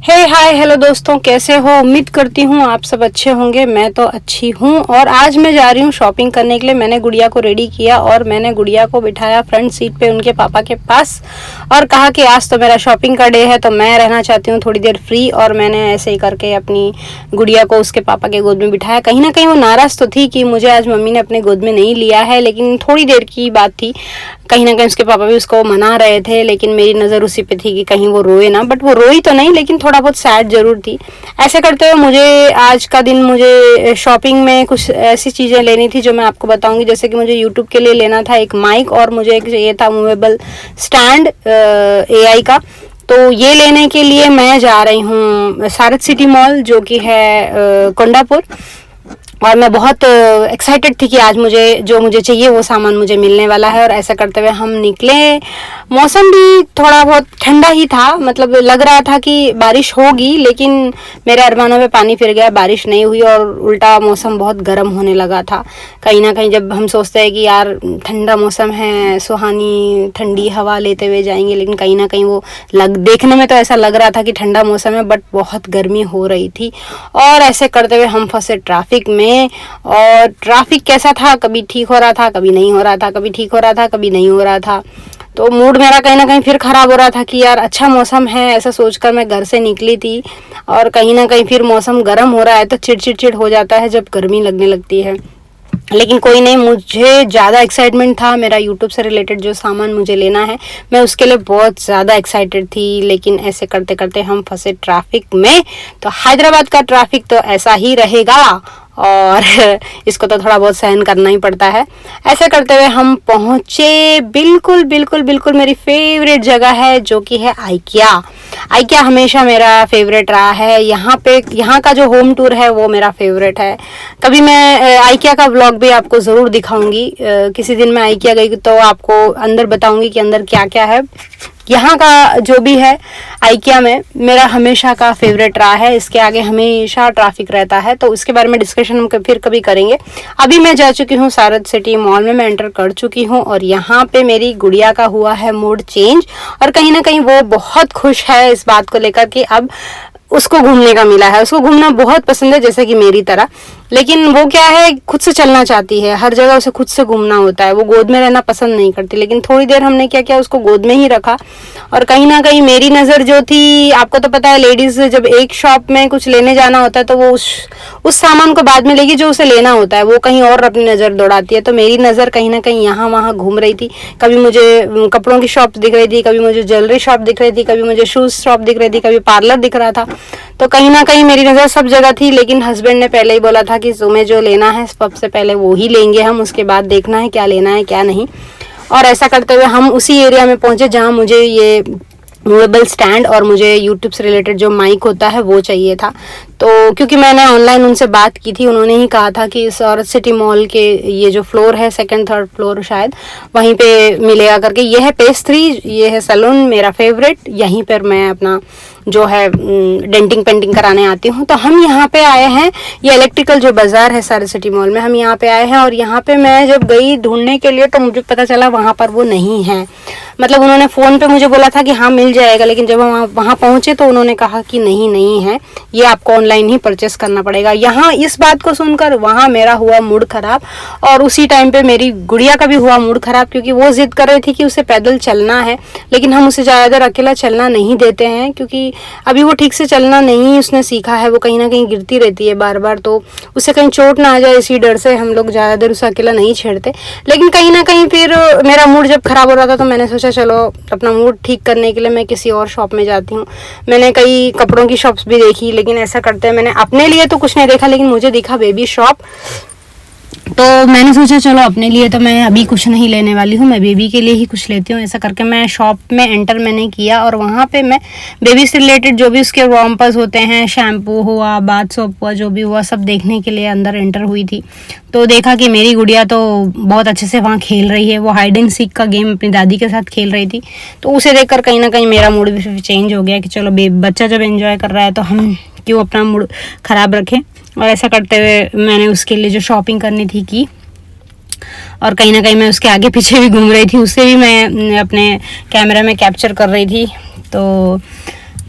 हे hi hello दोस्तों, कैसे हो? उम्मीद करती हूँ आप सब अच्छे होंगे। मैं तो अच्छी हूँ और आज मैं जा रही हूँ शॉपिंग करने के लिए। मैंने गुड़िया को रेडी किया और मैंने गुड़िया को बिठाया फ्रंट सीट पे उनके पापा के पास और कहा कि आज तो मेरा शॉपिंग का डे है, तो मैं रहना चाहती हूँ थोड़ी देर फ्री। और मैंने ऐसे ही करके अपनी गुड़िया को उसके पापा के गोद में बिठाया। कहीं ना कहीं वो नाराज़ तो थी कि मुझे आज मम्मी ने अपने गोद में नहीं लिया है, लेकिन थोड़ी देर की बात थी। कहीं ना कहीं उसके पापा भी उसको मना रहे थे, लेकिन मेरी नज़र उसी पे थी कि कहीं वो रोए ना। बट वो रोई तो नहीं, लेकिन थोड़ा बहुत सैड जरूर थी। ऐसे करते हुए मुझे आज का दिन, मुझे शॉपिंग में कुछ ऐसी चीज़ें लेनी थी जो मैं आपको बताऊंगी। जैसे कि मुझे यूट्यूब के लिए लेना था एक माइक और मुझे एक चाहिए था मूवेबल स्टैंड एआई का। तो ये लेने के लिए मैं जा रही हूँ सारथ सिटी मॉल, जो कि है कोंडापुर। और मैं बहुत एक्साइटेड थी कि आज मुझे चाहिए वो सामान मुझे मिलने वाला है। और ऐसा करते हुए हम निकले। मौसम भी थोड़ा बहुत ठंडा ही था, मतलब लग रहा था कि बारिश होगी, लेकिन मेरे अरमानों में पानी फिर गया। बारिश नहीं हुई और उल्टा मौसम बहुत गर्म होने लगा था। कहीं ना कहीं जब हम सोचते हैं कि यार ठंडा मौसम है, सुहानी ठंडी हवा लेते हुए जाएंगे, लेकिन कहीं ना कहीं वो देखने में तो ऐसा लग रहा था कि ठंडा मौसम है, बट बहुत गर्मी हो रही थी। और ऐसे करते हुए हम फंसे ट्रैफिक में। और ट्रैफिक कैसा था, कभी ठीक हो रहा था, कभी नहीं हो रहा था, कभी ठीक हो रहा था, कभी नहीं हो रहा था। तो मूड मेरा कहीं ना कहीं फिर खराब हो रहा था कि यार अच्छा मौसम है, ऐसा सोचकर मैं घर से निकली थी। और कहीं ना कहीं फिर मौसम गर्म हो रहा है तो चिड़चिड़ हो जाता है जब गर्मी लगने लगती है। लेकिन कोई नहीं, मुझे ज़्यादा एक्साइटमेंट था मेरा यूट्यूब से रिलेटेड जो सामान मुझे लेना है, मैं उसके लिए बहुत ज़्यादा एक्साइटेड थी। लेकिन ऐसे करते करते हम फंसे ट्रैफिक में। तो हैदराबाद का ट्रैफिक तो ऐसा ही रहेगा और इसको तो थोड़ा बहुत सहन करना ही पड़ता है। ऐसे करते हुए हम पहुँचे बिल्कुल बिल्कुल बिल्कुल मेरी फेवरेट जगह है, जो कि है आइकिया। आइकिया हमेशा मेरा फेवरेट रहा है। यहाँ का जो होम टूर है वो मेरा फेवरेट है। कभी मैं आइकिया का व्लॉग भी आपको ज़रूर दिखाऊंगी। किसी दिन मैं आइकिया गई तो आपको अंदर बताऊंगी कि अंदर क्या क्या है। यहाँ का जो भी है आइकिया में मेरा हमेशा का फेवरेट रहा है। इसके आगे हमेशा ट्रैफिक रहता है, तो उसके बारे में डिस्कशन हम फिर कभी करेंगे। अभी मैं जा चुकी हूँ सारथ सिटी मॉल में, मैं एंटर कर चुकी हूँ और यहाँ पे मेरी गुड़िया का हुआ है मूड चेंज। और कहीं ना कहीं वो बहुत खुश है इस बात को लेकर कि अब उसको घूमने का मिला है। उसको घूमना बहुत पसंद है, जैसे कि मेरी तरह। लेकिन वो क्या है, खुद से चलना चाहती है, हर जगह उसे खुद से घूमना होता है। वो गोद में रहना पसंद नहीं करती। लेकिन थोड़ी देर हमने क्या किया, उसको गोद में ही रखा। और कहीं ना कहीं मेरी नज़र जो थी, आपको तो पता है लेडीज़ जब एक शॉप में कुछ लेने जाना होता है तो वो उस सामान को बाद में लेगी जो उसे लेना होता है, वो कहीं और अपनी नज़र दौड़ाती है। तो मेरी नज़र कहीं ना कहीं यहाँ वहाँ घूम रही थी। कभी मुझे कपड़ों की शॉप दिख रही थी, कभी मुझे ज्वेलरी शॉप दिख रही थी, कभी मुझे शूज़ शॉप दिख रही थी, कभी पार्लर दिख रहा था। तो कहीं ना कहीं मेरी नज़र सब जगह थी। लेकिन हस्बैंड ने पहले ही बोला था कि तुम्हें जो लेना है सबसे पहले वो ही लेंगे हम, उसके बाद देखना है क्या लेना है क्या नहीं। और ऐसा करते हुए हम उसी एरिया में पहुंचे जहां मुझे ये मूवेबल स्टैंड और मुझे यूट्यूब से रिलेटेड जो माइक होता है वो चाहिए था। तो क्योंकि मैंने ऑनलाइन उनसे बात की थी, उन्होंने ही कहा था कि सारथ सिटी मॉल के ये जो फ्लोर है, सेकंड थर्ड फ्लोर शायद, वहीं पे मिलेगा करके। ये है पेस्ट्री, ये है सैलून मेरा फेवरेट, यहीं पर मैं अपना जो है डेंटिंग पेंटिंग कराने आती हूँ। तो हम यहाँ पे आए हैं, ये इलेक्ट्रिकल जो बाजार है सारथ सिटी मॉल में, हम यहाँ पे आए हैं। और यहाँ पे मैं जब गई ढूंढने के लिए तो मुझे पता चला वहाँ पर वो नहीं है। मतलब उन्होंने फ़ोन पे मुझे बोला था कि हाँ मिल जाएगा, लेकिन जब हम वहाँ पहुँचे तो उन्होंने कहा कि नहीं है, ये आपको ऑनलाइन ही परचेस करना पड़ेगा। यहाँ इस बात को सुनकर वहाँ मेरा हुआ मूड ख़राब और उसी टाइम पे मेरी गुड़िया का भी हुआ मूड ख़राब, क्योंकि वो ज़िद कर रही थी कि उसे पैदल चलना है। लेकिन हम उसे ज़्यादा देर अकेला चलना नहीं देते हैं, क्योंकि अभी वो ठीक से चलना नहीं उसने सीखा है। वो कहीं ना कहीं गिरती रहती है बार बार, तो उसे कहीं चोट ना आ जाए, इसी डर से हम लोग ज़्यादा देर उसे अकेला नहीं छेड़ते। लेकिन कहीं ना कहीं फिर मेरा मूड जब ख़राब हो रहा था तो मैंने सोचा चलो अपना मूड ठीक करने के लिए मैं किसी और शॉप में जाती हूँ। मैंने कई कपड़ों की शॉप्स भी देखी, लेकिन ऐसा करते हैं मैंने अपने लिए तो कुछ नहीं देखा, लेकिन मुझे दिखा बेबी शॉप। तो मैंने सोचा चलो अपने लिए तो मैं अभी कुछ नहीं लेने वाली हूँ, मैं बेबी के लिए ही कुछ लेती हूँ। ऐसा करके मैं शॉप में एंटर मैंने किया और वहाँ पे मैं बेबी से रिलेटेड जो भी उसके वॉम्पर्स होते हैं, शैम्पू हुआ, बाथ सोप हुआ, जो भी हुआ सब देखने के लिए अंदर एंटर हुई थी। तो देखा कि मेरी गुड़िया तो बहुत अच्छे से वहाँ खेल रही है। वो हाइड एंड सीक का गेम अपनी दादी के साथ खेल रही थी। तो उसे देखकर कहीं ना कहीं मेरा मूड भी चेंज हो गया कि चलो बच्चा जब एंजॉय कर रहा है तो हम क्यों अपना मूड ख़राब रखें। और ऐसा करते हुए मैंने उसके लिए जो शॉपिंग करनी थी की। और कहीं ना कहीं मैं उसके आगे पीछे भी घूम रही थी, उसे भी मैं अपने कैमरा में कैप्चर कर रही थी। तो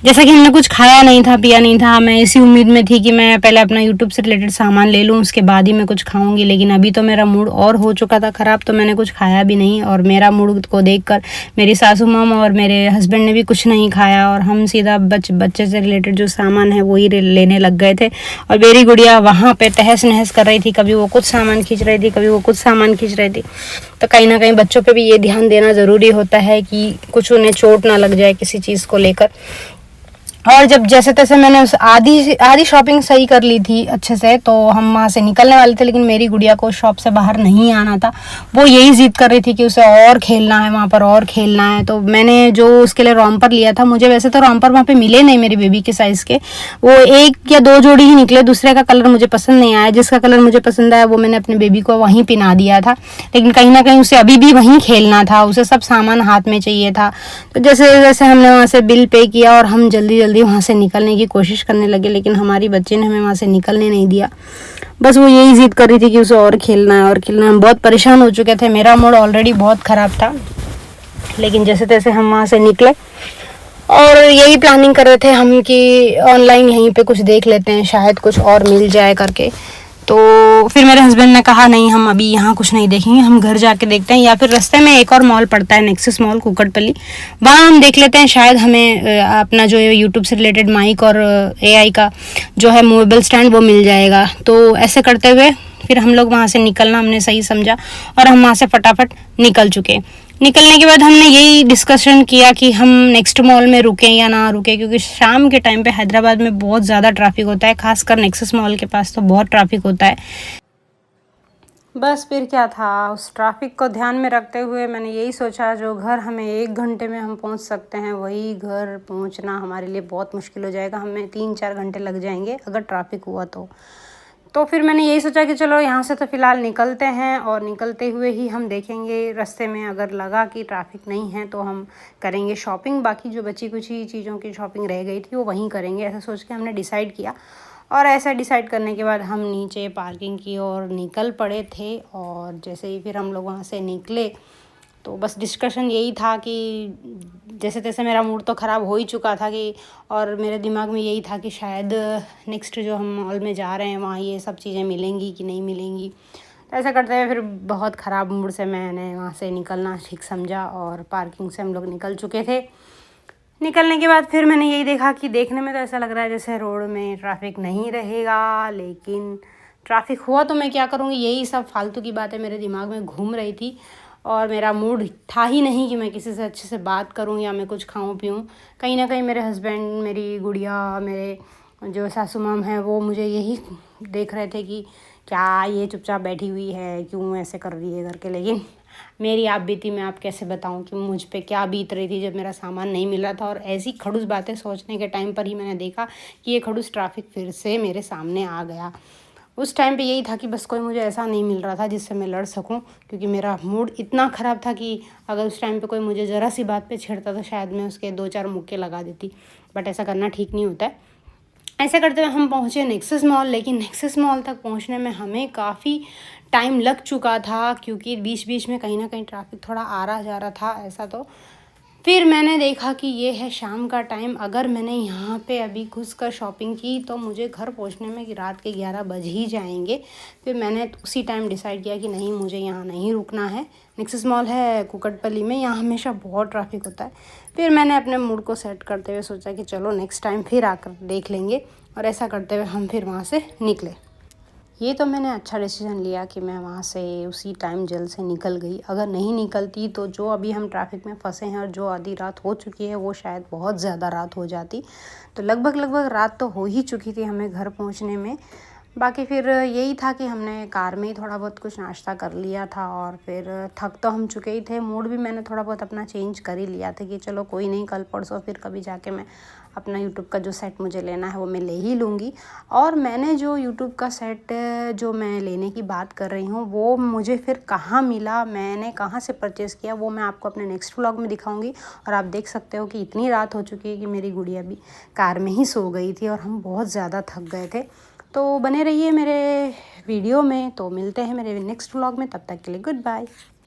जैसा कि हमने कुछ खाया नहीं था, पिया नहीं था, मैं इसी उम्मीद में थी कि मैं पहले अपना यूट्यूब से रिलेटेड सामान ले लूँ, उसके बाद ही मैं कुछ खाऊंगी। लेकिन अभी तो मेरा मूड और हो चुका था ख़राब, तो मैंने कुछ खाया भी नहीं। और मेरा मूड को देखकर मेरी सासू माम और मेरे हस्बैंड ने भी कुछ नहीं खाया, और हम सीधा बच्चे से रिलेटेड जो सामान है वही लेने लग गए थे। और मेरी गुड़िया वहाँ पर तहस नहस कर रही थी, कभी वो कुछ सामान खींच रही थी, कभी वो कुछ सामान खींच रही थी। तो कहीं ना कहीं बच्चों पे भी ये ध्यान देना ज़रूरी होता है कि कुछ उन्हें चोट ना लग जाए किसी चीज़ को लेकर। और जब जैसे तैसे मैंने उस आधी शॉपिंग सही कर ली थी अच्छे से, तो हम वहाँ से निकलने वाले थे। लेकिन मेरी गुड़िया को शॉप से बाहर नहीं आना था, वो यही जिद कर रही थी कि उसे और खेलना है, वहाँ पर और खेलना है। तो मैंने जो उसके लिए रॉम्पर लिया था, मुझे वैसे तो रॉम्पर वहाँ पे मिले नहीं मेरी बेबी के साइज़ के, वो 1 या 2 जोड़ी ही निकले। दूसरे का कलर मुझे पसंद नहीं आया, जिसका कलर मुझे पसंद आया वो मैंने अपने बेबी को वहीं पिना दिया था। लेकिन कहीं ना कहीं उसे अभी भी वहीं खेलना था, उसे सब सामान हाथ में चाहिए था। तो जैसे जैसे हमने वहाँ से बिल पे किया और हम जल्दी जल्दी वहाँ से निकलने की कोशिश करने लगे, लेकिन हमारी बच्ची ने हमें वहाँ से निकलने नहीं दिया। बस वो यही जिद कर रही थी कि उसे और खेलना है और खेलना है। हम बहुत परेशान हो चुके थे, मेरा मूड ऑलरेडी बहुत ख़राब था। लेकिन जैसे तैसे हम वहाँ से निकले और यही प्लानिंग कर रहे थे हम कि ऑनलाइन यहीं पे कुछ देख लेते हैं, शायद कुछ और मिल जाए करके। तो फिर मेरे हस्बैंड ने कहा नहीं, हम अभी यहाँ कुछ नहीं देखेंगे, हम घर जाके देखते हैं, या फिर रास्ते में एक और मॉल पड़ता है नेक्सस मॉल कुकटपल्ली, वहाँ हम देख लेते हैं, शायद हमें अपना जो यूट्यूब से रिलेटेड माइक और AI का जो है मूवेबल स्टैंड वो मिल जाएगा। तो ऐसे करते हुए फिर हम लोग वहाँ से निकलना हमने सही समझा और हम वहाँ से फटाफट निकल चुके। निकलने के बाद हमने यही डिस्कशन किया कि हम नेक्स्ट मॉल में रुकें या ना रुकें, क्योंकि शाम के टाइम पे हैदराबाद में बहुत ज़्यादा ट्रैफिक होता है, खासकर नेक्सस मॉल के पास तो बहुत ट्रैफिक होता है। बस फिर क्या था, उस ट्रैफिक को ध्यान में रखते हुए मैंने यही सोचा, जो घर हमें 1 घंटे में हम पहुंच सकते हैं, वही घर पहुंचना हमारे लिए बहुत मुश्किल हो जाएगा, हमें 3-4 घंटे लग जाएंगे अगर ट्रैफिक हुआ तो फिर मैंने यही सोचा कि चलो यहाँ से तो फ़िलहाल निकलते हैं, और निकलते हुए ही हम देखेंगे रास्ते में अगर लगा कि ट्रैफिक नहीं है तो हम करेंगे शॉपिंग, बाकी जो बची कुछ ही चीज़ों की शॉपिंग रह गई थी वो वहीं करेंगे, ऐसा सोच के हमने डिसाइड किया। और ऐसा डिसाइड करने के बाद हम नीचे पार्किंग की ओर निकल पड़े थे। और जैसे ही फिर हम लोग वहाँ से निकले तो बस डिस्कशन यही था कि जैसे तैसे मेरा मूड तो ख़राब हो ही चुका था कि, और मेरे दिमाग में यही था कि शायद नेक्स्ट जो हम मॉल में जा रहे हैं वहाँ ये सब चीज़ें मिलेंगी कि नहीं मिलेंगी। तो ऐसा करते हुए फिर बहुत ख़राब मूड से मैंने वहाँ से निकलना ठीक समझा, और पार्किंग से हम लोग निकल चुके थे। निकलने के बाद फिर मैंने यही देखा कि देखने में तो ऐसा लग रहा है जैसे रोड में ट्रैफिक नहीं रहेगा, लेकिन ट्रैफिक हुआ तो मैं क्या करूँगी, यही सब फालतू की बातें मेरे दिमाग में घूम रही थी। और मेरा मूड था ही नहीं कि मैं किसी से अच्छे से बात करूं या मैं कुछ खाऊं पीऊं। कहीं ना कहीं मेरे हस्बैंड, मेरी गुड़िया, मेरे जो सासू माम हैं वो मुझे यही देख रहे थे कि क्या ये चुपचाप बैठी हुई है, क्यों ऐसे कर रही है करके। लेकिन मेरी आप बीती मैं आप कैसे बताऊं कि मुझ पे क्या बीत रही थी जब मेरा सामान नहीं मिला था। और ऐसी खड़ूस बातें सोचने के टाइम पर ही मैंने देखा कि ये खड़ूस ट्रैफिक फिर से मेरे सामने आ गया। उस टाइम पे यही था कि बस कोई मुझे ऐसा नहीं मिल रहा था जिससे मैं लड़ सकूं, क्योंकि मेरा मूड इतना ख़राब था कि अगर उस टाइम पे कोई मुझे ज़रा सी बात पे छेड़ता तो शायद मैं उसके 2-4 मुक्के लगा देती। बट ऐसा करना ठीक नहीं होता है। ऐसा करते हुए हम पहुँचे नेक्सस मॉल, लेकिन नेक्सस मॉल तक पहुँचने में हमें काफ़ी टाइम लग चुका था, क्योंकि बीच बीच में कहीं ना कहीं ट्रैफिक थोड़ा आ रहा जा रहा था ऐसा। तो फिर मैंने देखा कि ये है शाम का टाइम, अगर मैंने यहाँ पे अभी घुस कर शॉपिंग की तो मुझे घर पहुँचने में रात के 11 बज ही जाएंगे। फिर मैंने उसी टाइम डिसाइड किया कि नहीं, मुझे यहाँ नहीं रुकना है। नेक्सस मॉल है कुकटपल्ली में, यहाँ हमेशा बहुत ट्रैफिक होता है। फिर मैंने अपने मूड को सेट करते हुए सोचा कि चलो नेक्स्ट टाइम फिर आकर देख लेंगे, और ऐसा करते हुए हम फिर वहाँ से निकले। ये तो मैंने अच्छा डिसीजन लिया कि मैं वहाँ से उसी टाइम जल्द से निकल गई। अगर नहीं निकलती तो जो अभी हम ट्रैफिक में फंसे हैं और जो आधी रात हो चुकी है वो शायद बहुत ज़्यादा रात हो जाती। तो लगभग रात तो हो ही चुकी थी हमें घर पहुँचने में। बाकी फिर यही था कि हमने कार में ही थोड़ा बहुत कुछ नाश्ता कर लिया था, और फिर थक तो हम चुके ही थे। मूड भी मैंने थोड़ा बहुत अपना चेंज कर ही लिया था कि चलो कोई नहीं, कल परसों फिर कभी जाके मैं अपना यूट्यूब का जो सेट मुझे लेना है वो मैं ले ही लूँगी। और मैंने जो यूट्यूब का सेट जो मैं लेने की बात कर रही हूँ वो मुझे फिर कहाँ मिला, मैंने कहाँ से परचेज़ किया, वो मैं आपको अपने नेक्स्ट व्लॉग में दिखाऊंगी। और आप देख सकते हो कि इतनी रात हो चुकी है कि मेरी गुड़िया भी कार में ही सो गई थी और हम बहुत ज़्यादा थक गए थे। तो बने रहिए मेरे वीडियो में, तो मिलते हैं मेरे नेक्स्ट व्लॉग में, तब तक के लिए गुड बाय।